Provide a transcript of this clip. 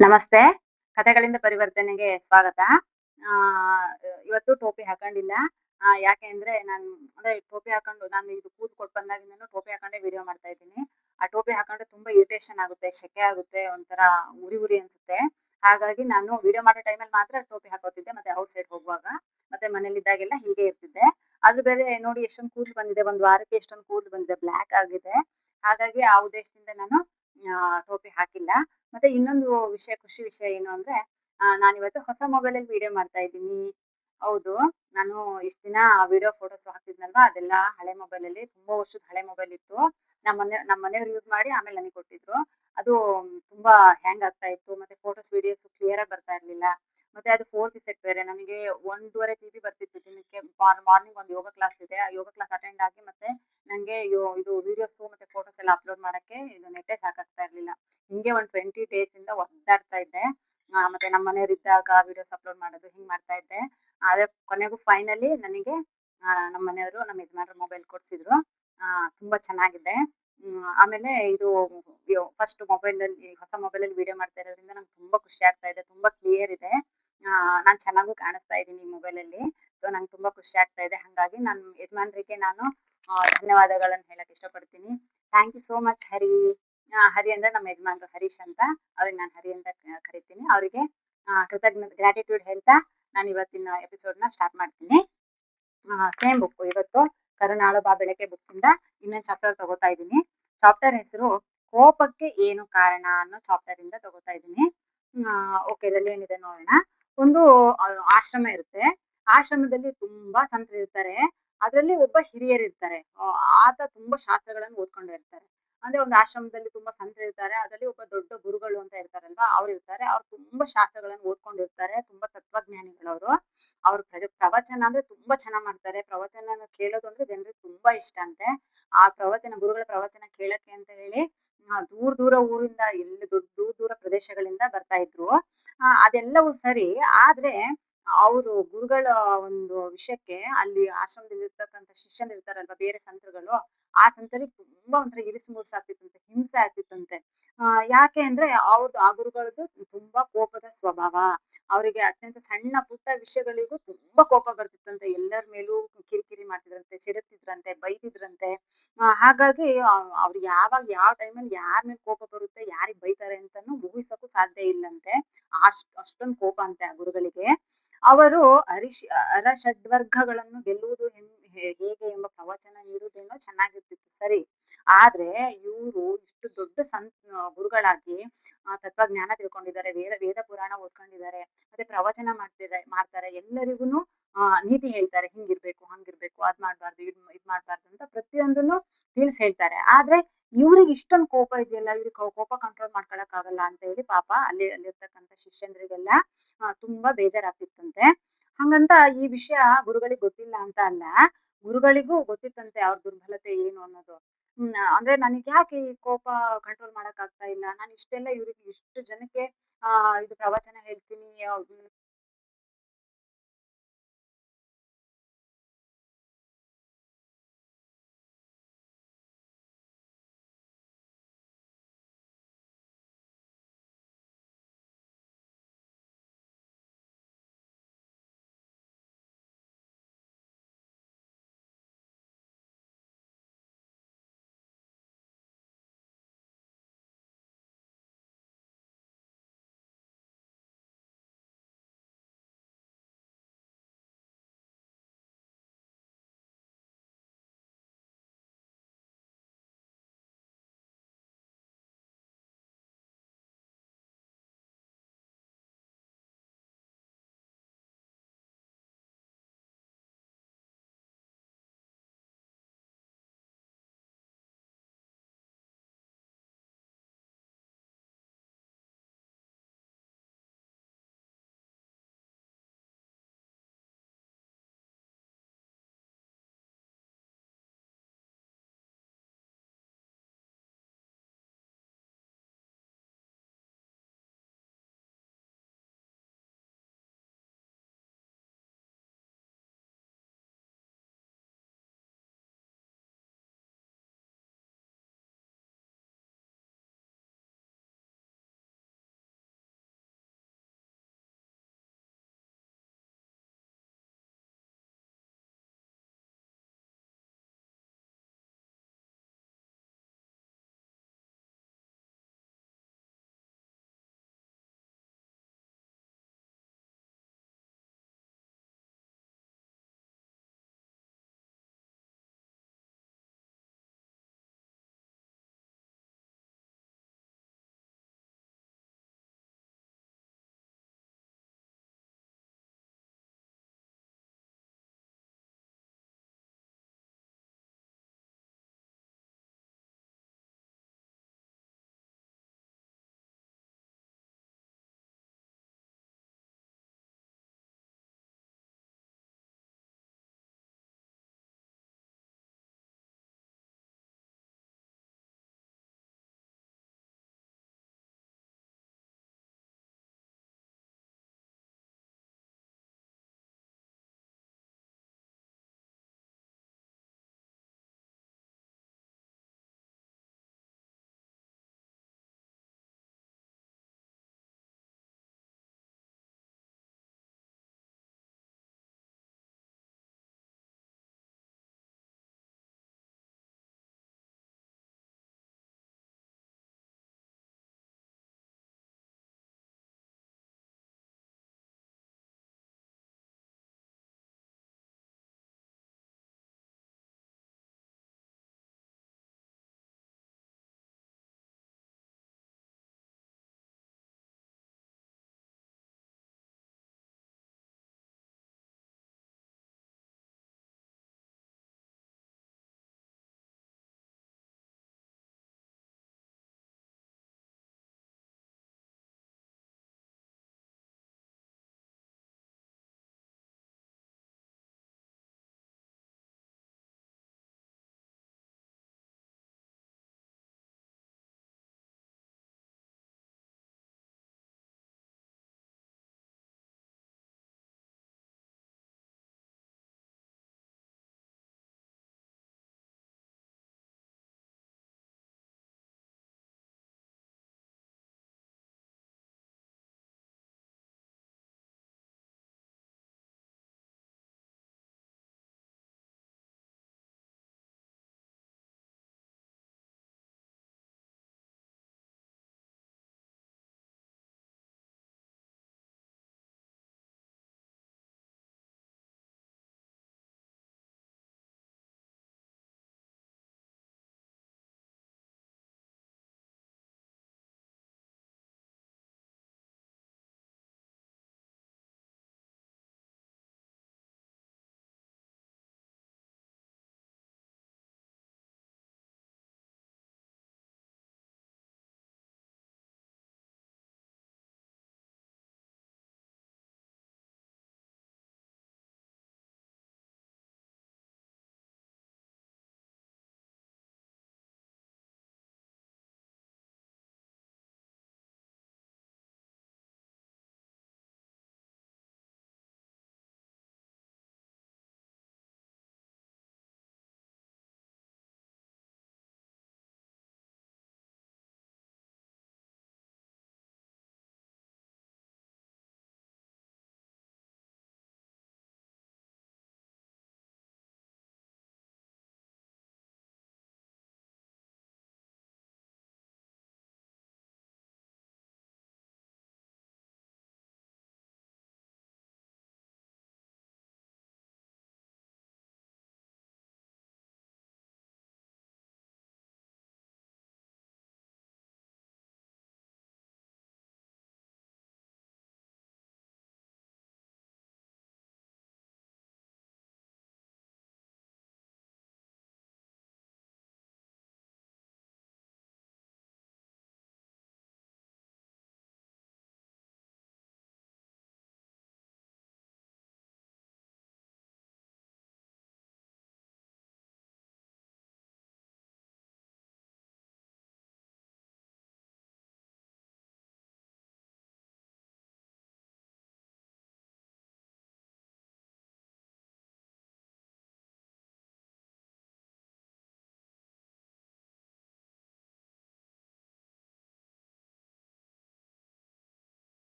ನಮಸ್ತೆ. ಕಥೆಗಳಿಂದ ಪರಿವರ್ತನೆಗೆ ಸ್ವಾಗತ. ಆ ಇವತ್ತು ಟೋಪಿ ಹಾಕೊಂಡಿಲ್ಲ. ಯಾಕೆ ಅಂದ್ರೆ ಅಂದ್ರೆ ಟೋಪಿ ಹಾಕೊಂಡು ನಾನು ಇದು ಕೂದಲು ಕೊಟ್ಟು ಬಂದಾಗಿಂದನೂ ಟೋಪಿ ಹಾಕೊಂಡೇ ವಿಡಿಯೋ ಮಾಡ್ತಾ ಇದ್ದೀನಿ. ಆ ಟೋಪಿ ಹಾಕೊಂಡ್ರೆ ತುಂಬಾ ಇರಿಟೇಷನ್ ಆಗುತ್ತೆ, ಸೆಕೆ ಆಗುತ್ತೆ, ಒಂಥರ ಉರಿ ಉರಿ ಅನ್ಸುತ್ತೆ. ಹಾಗಾಗಿ ನಾನು ವಿಡಿಯೋ ಮಾಡೋ ಟೈಮಲ್ಲಿ ಮಾತ್ರ ಟೋಪಿ ಹಾಕೋತಿದ್ದೆ. ಮತ್ತೆ ಔಟ್ ಸೈಡ್ ಹೋಗುವಾಗ, ಮತ್ತೆ ಮನೇಲಿದ್ದಾಗೆಲ್ಲ ಹೀಗೆ ಇರ್ತಿದ್ದೆ. ಆದ್ರೂ ಬೇರೆ ನೋಡಿ ಎಷ್ಟೊಂದು ಕೂದಲು ಬಂದಿದೆ. ಒಂದು ವಾರಕ್ಕೆ ಎಷ್ಟೊಂದು ಕೂದಲು ಬಂದಿದೆ, ಬ್ಲಾಕ್ ಆಗಿದೆ. ಹಾಗಾಗಿ ಆ ಉದ್ದೇಶದಿಂದ ನಾನು ಟೋಪಿ ಹಾಕಿಲ್ಲ. ಮತ್ತೆ ಇನ್ನೊಂದು ವಿಷಯ, ಖುಷಿ ವಿಷಯ ಏನು ಅಂದ್ರೆ, ನಾನಿವತ್ತು ಹೊಸ ಮೊಬೈಲಲ್ಲಿ ವಿಡಿಯೋ ಮಾಡ್ತಾ ಇದ್ದೀನಿ. ಹೌದು. ನಾನು ಇಷ್ಟ್ ದಿನ ವಿಡಿಯೋ ಫೋಟೋಸ್ ಹಾಕ್ತಿದ್ನಲ್ವಾ, ಅದೆಲ್ಲ ಹಳೆ ಮೊಬೈಲಲ್ಲಿ, ತುಂಬಾ ವರ್ಷದ ಹಳೆ ಮೊಬೈಲ್ ಇತ್ತು. ನಮ್ಮ ಮನೆಯವ್ರು ಯೂಸ್ ಮಾಡಿ ಆಮೇಲೆ ನನಗೆ ಕೊಟ್ಟಿದ್ರು. ಅದು ತುಂಬಾ ಹ್ಯಾಂಗ್ ಆಗ್ತಾ ಇತ್ತು. ಮತ್ತೆ ಫೋಟೋಸ್, ವಿಡಿಯೋಸ್ ಕ್ಲಿಯರ್ ಆಗಿ ಬರ್ತಾ ಇರ್ಲಿಲ್ಲ. ಮತ್ತೆ ಅದು 4ಜಿ ಸೆಟ್ ಬೇರೆ. ನನಗೆ 1.5 GB ಬರ್ತಿತ್ತು ದಿನಕ್ಕೆ. ಮಾರ್ನಿಂಗ್ ಒಂದು ಯೋಗ ಕ್ಲಾಸ್ ಇದೆ. ಆ ಯೋಗ ಕ್ಲಾಸ್ ಅಟೆಂಡ್ ಆಗಿ ಮತ್ತೆ ನಂಗೆ ಇದು ವಿಡಿಯೋಸ್ ಮತ್ತೆ ಫೋಟೋಸ್ ಎಲ್ಲ ಅಪ್ಲೋಡ್ ಮಾಡಕ್ಕೆ ಇದು ನೆಟ್ಟೇ ಸಾಕಾಗ್ತಾ ಇರ್ಲಿಲ್ಲ. ಹಿಂಗೆ ಒಂದು 20 ಡೇಸ್ ಇಂದ ಒದ್ದಾಡ್ತಾ ಇದ್ದೆ. ಮತ್ತೆ ನಮ್ಮ ಮನೆಯವರಿದ್ದಾಗ ವಿಡಿಯೋಸ್ ಅಪ್ಲೋಡ್ ಮಾಡೋದು ಹಿಂಗ್ ಮಾಡ್ತಾ ಇದ್ದೆ. ಆದ್ರೆ ಕೊನೆಗೂ ಫೈನಲಿ ನನಗೆ ನಮ್ಮ ಮನೆಯವರು, ನಮ್ಮ ಯಜಮಾನ್ರು ಮೊಬೈಲ್ ಕೊಡ್ಸಿದ್ರು. ತುಂಬಾ ಚೆನ್ನಾಗಿದೆ. ಆಮೇಲೆ ಇದು ಫಸ್ಟ್ ಮೊಬೈಲಲ್ಲಿ, ಹೊಸ ಮೊಬೈಲಲ್ಲಿ ವಿಡಿಯೋ ಮಾಡ್ತಾ ಇರೋದ್ರಿಂದ ನಂಗೆ ತುಂಬಾ ಖುಷಿ ಆಗ್ತಾ ಇದೆ. ತುಂಬಾ ಕ್ಲಿಯರ್ ಇದೆ. ನಾನ್ ಚೆನ್ನಾಗೂ ಕಾಣಿಸ್ತಾ ಇದ್ದೀನಿ ಈ ಮೊಬೈಲಲ್ಲಿ. ಸೊ ನಂಗೆ ತುಂಬಾ ಖುಷಿ ಆಗ್ತಾ ಇದೆ. ಹಂಗಾಗಿ ನನ್ನ ಯಜಮಾನ್ರಿಗೆ ನಾನು ಧನ್ಯವಾದಗಳನ್ನ ಹೇಳಕ್ ಇಷ್ಟಪಡ್ತೀನಿ. ಥ್ಯಾಂಕ್ ಯು ಸೋ ಮಚ್ ಹರಿ. ಹರಿ ಅಂದ್ರೆ ನಮ್ಮ ಯಜಮಾನ್ರು ಹರೀಶ್ ಅಂತ. ಅವ್ರಿಗೆ ನಾನು ಹರಿ ಅಂತ ಕರಿತೀನಿ. ಅವರಿಗೆ ಗ್ರಾಟಿಟ್ಯೂಡ್ ಹೇಳ್ತಾ ನಾನು ಇವತ್ತಿನ ಎಪಿಸೋಡ್‌ನ ಸ್ಟಾರ್ಟ್ ಮಾಡ್ತೀನಿ. ಸೇಮ್ ಬುಕ್ ಇವತ್ತು ಕರುಣಾಳು ಬಾ ಬೆಳಕೆ ಬುಕ್ಕಿಂದ ಇನ್ನೊಂದು ಚಾಪ್ಟರ್ ತಗೋತಾ ಇದ್ದೀನಿ. ಚಾಪ್ಟರ್ ಹೆಸರು ಕೋಪಕ್ಕೆ ಏನು ಕಾರಣ ಅನ್ನೋ ಚಾಪ್ಟರ್ ಇಂದ ತಗೋತಾ ಇದ್ದೀನಿ. ಓಕೆ, ಇದರಲ್ಲಿ ಏನಿದೆ ನೋಡೋಣ. ಒಂದು ಆಶ್ರಮ ಇರುತ್ತೆ. ಆಶ್ರಮದಲ್ಲಿ ತುಂಬಾ ಸಂತರಿರ್ತಾರೆ. ಅದರಲ್ಲಿ ಒಬ್ಬ ಹಿರಿಯರಿರ್ತಾರೆ. ಆತ ತುಂಬಾ ಶಾಸ್ತ್ರಗಳನ್ನು ಓದ್ಕೊಂಡಿರ್ತಾರೆ. ಅಂದ್ರೆ ಒಂದು ಆಶ್ರಮದಲ್ಲಿ ತುಂಬಾ ಸಂತರಿರ್ತಾರೆ. ಅದರಲ್ಲಿ ಒಬ್ಬ ದೊಡ್ಡ ಗುರುಗಳು ಅಂತ ಇರ್ತಾರಲ್ವಾ, ಅವ್ರು ಇರ್ತಾರೆ. ಅವ್ರು ತುಂಬಾ ಶಾಸ್ತ್ರಗಳನ್ನು ಓದ್ಕೊಂಡಿರ್ತಾರೆ. ತುಂಬಾ ತತ್ವಜ್ಞಾನಿಗಳವರು. ಅವ್ರು ಪ್ರವಚನ ಅಂದ್ರೆ ತುಂಬಾ ಚೆನ್ನಾಗ್ ಮಾಡ್ತಾರೆ. ಪ್ರವಚನನ ಕೇಳೋದು ಅಂದ್ರೆ ಜನರಿಗೆ ತುಂಬಾ ಇಷ್ಟ ಅಂತೆ. ಆ ಪ್ರವಚನ, ಗುರುಗಳ ಪ್ರವಚನ ಕೇಳಕ್ಕೆ ಅಂತ ಹೇಳಿ ದೂರ ದೂರ ಊರಿಂದ, ಎಲ್ಲಿ ದೂರ ದೂರ ಪ್ರದೇಶಗಳಿಂದ ಬರ್ತಾ ಇದ್ರು. ಅದೆಲ್ಲವೂ ಸರಿ. ಆದ್ರೆ ಅವರು ಗುರುಗಳ ಒಂದು ವಿಷಯಕ್ಕೆ ಅಲ್ಲಿ ಆಶ್ರಮದಲ್ಲಿ ಇರ್ತಕ್ಕಂಥ ಶಿಷ್ಯರು ಇರ್ತಾರಲ್ವಾ, ಬೇರೆ ಸಂತರುಗಳು, ಆ ಸಂತರಿಗೆ ತುಂಬಾ ಒಂಥರ ಇರಿಸು ಮುರುಸು ಆಗ್ತಿತ್ತಂತೆ, ಹಿಂಸೆ ಆಗ್ತಿತ್ತಂತೆ. ಯಾಕೆ ಅಂದ್ರೆ ಅವ್ರದ್ದು, ಆ ಗುರುಗಳದ್ದು ತುಂಬಾ ಕೋಪದ ಸ್ವಭಾವ. ಅವರಿಗೆ ಅತ್ಯಂತ ಸಣ್ಣ ಪುಟ್ಟ ವಿಷಯಗಳಿಗೂ ತುಂಬಾ ಕೋಪ ಬರ್ತಿತ್ತಂತೆ. ಎಲ್ಲರ ಮೇಲೂ ಕಿರಿಕಿರಿ ಮಾಡ್ತಿದ್ರಂತೆ, ಸಿಡುತ್ತಿದ್ರಂತೆ, ಬೈತಿದ್ರಂತೆ. ಹಾಗಾಗಿ ಅವ್ರಿಗೆ ಯಾವಾಗ ಯಾವ ಟೈಮಲ್ಲಿ ಯಾರ ಮೇಲೆ ಕೋಪ ಬರುತ್ತೆ, ಯಾರಿಗ್ ಬೈತಾರೆ ಅಂತಾನು ಊಹಿಸಕ್ಕೂ ಸಾಧ್ಯ ಇಲ್ಲಂತೆ. ಅಷ್ಟೊಂದು ಕೋಪ ಅಂತೆ ಆ ಗುರುಗಳಿಗೆ. ಅವರು ಅರಷಡ್ವರ್ಗಗಳನ್ನು ಗೆಲ್ಲುವುದು ಹೇಗೆ ಎಂಬ ಪ್ರವಚನ ನೀಡುವುದೇನೋ ಚೆನ್ನಾಗಿರ್ತಿತ್ತು ಸರಿ. ಆದ್ರೆ ಇವರು ಇಷ್ಟು ದೊಡ್ಡ ಗುರುಗಳಾಗಿ ತತ್ವಜ್ಞಾನ ತಿಳ್ಕೊಂಡಿದ್ದಾರೆ, ವೇದ ಪುರಾಣ ಓದ್ಕೊಂಡಿದ್ದಾರೆ, ಮತ್ತೆ ಪ್ರವಚನ ಮಾಡ್ತಾರೆ. ಎಲ್ಲರಿಗೂನು ನೀತಿ ಹೇಳ್ತಾರೆ. ಹಿಂಗಿರ್ಬೇಕು, ಹಂಗಿರ್ಬೇಕು, ಅದ್ ಮಾಡ್ಬಾರ್ದು, ಇದ್ ಮಾಡ್ಬಾರ್ದು ಅಂತ ಪ್ರತಿಯೊಂದನ್ನು ತಿಳಿಸಿ ಹೇಳ್ತಾರೆ. ಆದ್ರೆ ಇವ್ರಿಗೆ ಇಷ್ಟೊಂದು ಕೋಪ ಇದೆಯಲ್ಲ, ಇವ್ರಿಗೆ ಕೋಪ ಕಂಟ್ರೋಲ್ ಮಾಡ್ಕೊಳಕ್ ಆಗಲ್ಲ ಅಂತ ಹೇಳಿ ಪಾಪ ಅಲ್ಲಿರ್ತಕ್ಕಂಥ ಶಿಷ್ಯಂದ್ರಿಗೆಲ್ಲ ತುಂಬಾ ಬೇಜಾರಾಗ್ತಿತ್ತಂತೆ. ಹಂಗಂತ ಈ ವಿಷಯ ಗುರುಗಳಿಗೆ ಗೊತ್ತಿಲ್ಲ ಅಂತ ಅಲ್ಲ. ಗುರುಗಳಿಗೂ ಗೊತ್ತಿತ್ತಂತೆ ಅವ್ರ ದುರ್ಬಲತೆ ಏನು ಅನ್ನೋದು. ಅಂದ್ರೆ ನನಗ್ ಯಾಕೆ ಈ ಕೋಪ ಕಂಟ್ರೋಲ್ ಮಾಡಕ್ ಆಗ್ತಾ ಇಲ್ಲ, ನಾನು ಇಷ್ಟೆಲ್ಲ ಇವ್ರಿಗೆ ಇಷ್ಟು ಜನಕ್ಕೆ ಇದು ಪ್ರವಚನ ಹೇಳ್ತೀನಿ,